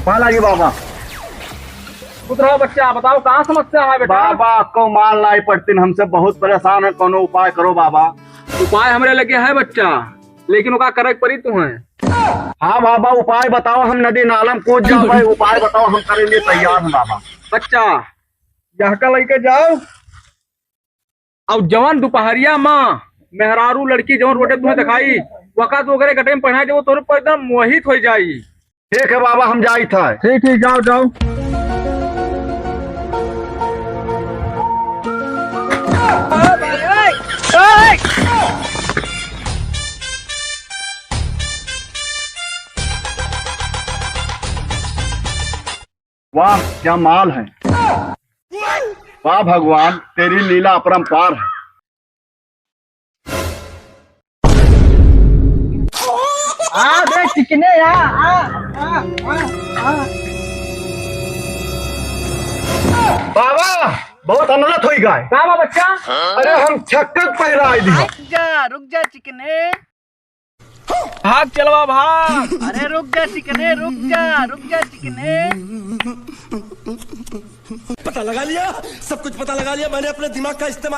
माल आइए बाबा। खुद रहो बच्चा, बताओ कहाँ समस्या है बेटा। बाबा आपको माल लाई पड़ती, हमसे बहुत परेशान है, कोनो उपाय करो बाबा। उपाय हमरे लगे है बच्चा, लेकिन ओका करे पड़ी तुम्हें। हाँ बाबा उपाय बताओ, हम नदी नालम कूद जाओ भाई, उपाय बताओ, हम करने लिए तैयार हैं बाबा। बच्चा यहाँ का लेके जाओ, और जवान दोपहरिया माँ मेहरारू लड़की जवान रोटे तुम्हें दिखाई वक़्त वगैरह गटे में पहना जो तोरे पर एकदम मोहित हो जाई। ठीक है बाबा, हम जाई था। ठीक ठीक, जाओ जाओ। वाह क्या माल है, वाह भगवान तेरी लीला अपरंपार है। बे चिकने बाबा बहुत अनलत हुई गाय। का बा बच्चा? अरे हम छक्कत पहरा आई दी। रुक जा चिकने। भाग चलवा भाग। अरे रुक जा चिकने, रुक जा चिकने। पता लगा लिया, सब कुछ पता लगा लिया मैंने, अपने दिमाग का इस्तेमाल